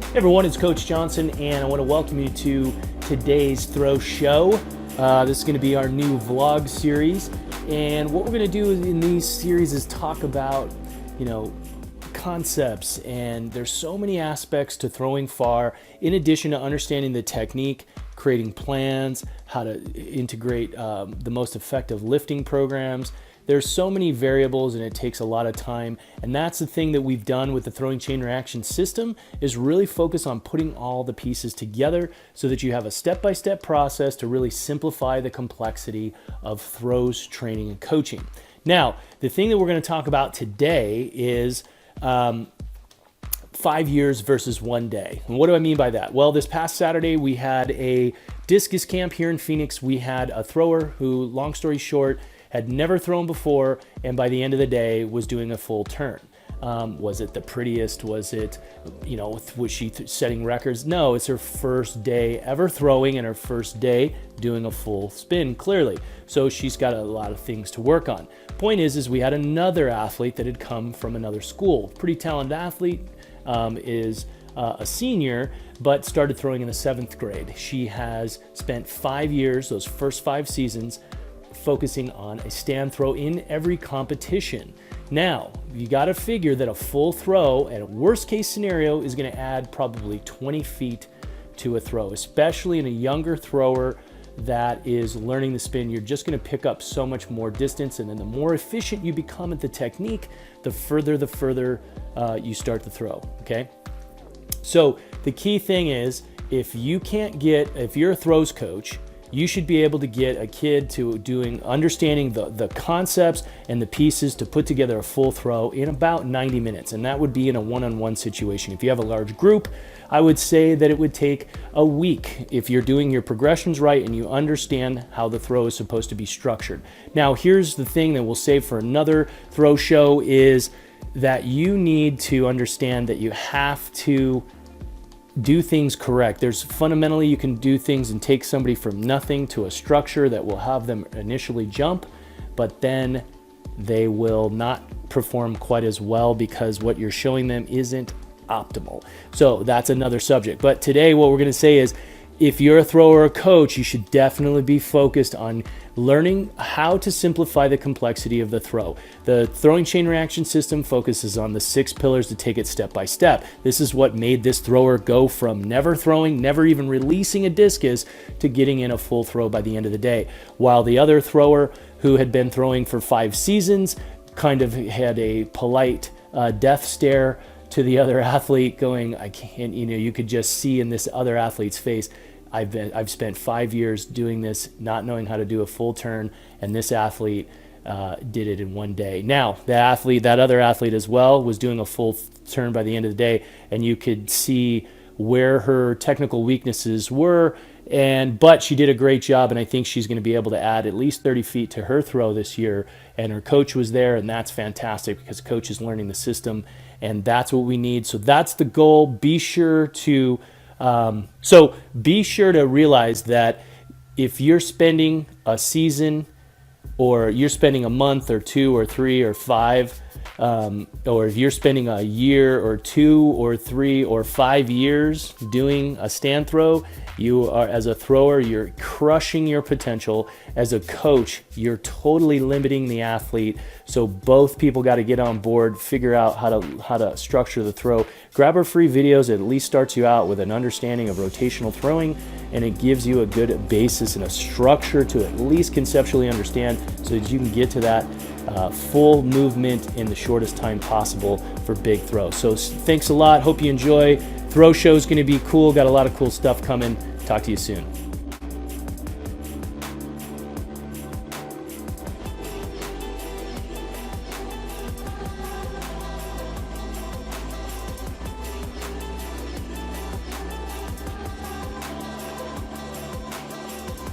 Hey everyone, it's Coach Johnson, and I want to welcome you to today's throw show. This is going to be our new vlog series, and what we're going to do in these series is talk about, concepts, and there's so many aspects to throwing far, in addition to understanding the technique, creating plans, how to integrate the most effective lifting programs. There's so many variables and it takes a lot of time, and that's the thing that we've done with the throwing chain reaction system, is really focus on putting all the pieces together so that you have a step-by-step process to really simplify the complexity of throws, training, and coaching. Now, the thing that we're going to talk about today is 5 years versus 1 day. And what do I mean by that? Well, this past Saturday we had a discus camp here in Phoenix. We had a thrower who, long story short, had never thrown before, and by the end of the day was doing a full turn. Was it the prettiest? Was it, was she setting records? No, it's her first day ever throwing and her first day doing a full spin, clearly. So she's got a lot of things to work on. Point is we had another athlete that had come from another school. Pretty talented athlete, is a senior, but started throwing in the 7th grade. She has spent 5 years, those first 5 seasons, focusing on a stand throw in every competition. Now, you got to figure that a full throw, at a worst case scenario, is going to add probably 20 feet to a throw, especially in a younger thrower that is learning the spin. You're just going to pick up so much more distance, and then the more efficient you become at the technique, the further you start the throw, okay? So the key thing is, if you're a throws coach, you should be able to get a kid to understanding the concepts and the pieces to put together a full throw in about 90 minutes. And that would be in a one-on-one situation. If you have a large group, I would say that it would take a week if you're doing your progressions right and you understand how the throw is supposed to be structured. Now, here's the thing that we'll save for another throw show, is that you need to understand that you have to do things correct. Fundamentally, you can do things and take somebody from nothing to a structure that will have them initially jump, but then they will not perform quite as well because what you're showing them isn't optimal. So that's another subject. But today what we're going to say is, if you're a thrower or a coach, you should definitely be focused on learning how to simplify the complexity of the throw. The throwing chain reaction system focuses on the 6 pillars to take it step by step. This is what made this thrower go from never throwing, never even releasing a discus, to getting in a full throw by the end of the day. While the other thrower, who had been throwing for 5 seasons, kind of had a polite death stare to the other athlete, going, I can't, you could just see in this other athlete's face, I've spent 5 years doing this, not knowing how to do a full turn, and this athlete did it in 1 day. Now, that other athlete as well, was doing a full turn by the end of the day, and you could see where her technical weaknesses were, but she did a great job, and I think she's going to be able to add at least 30 feet to her throw this year, and her coach was there, and that's fantastic because coach is learning the system, and that's what we need. So that's the goal. Be sure to realize that if you're spending a season, or you're spending a month or 2 or 3 or 5, or if you're spending a year or 2 or 3 or 5 years doing a stand throw, you are, as a thrower, you're crushing your potential. As a coach, you're totally limiting the athlete. So both people got to get on board, figure out how to structure the throw. Grab our free videos. It at least starts you out with an understanding of rotational throwing, and it gives you a good basis and a structure to at least conceptually understand, so that you can get to that full movement in the shortest time possible for big throws. So thanks a lot. Hope you enjoy. Throw show is going to be cool. Got a lot of cool stuff coming. Talk to you soon.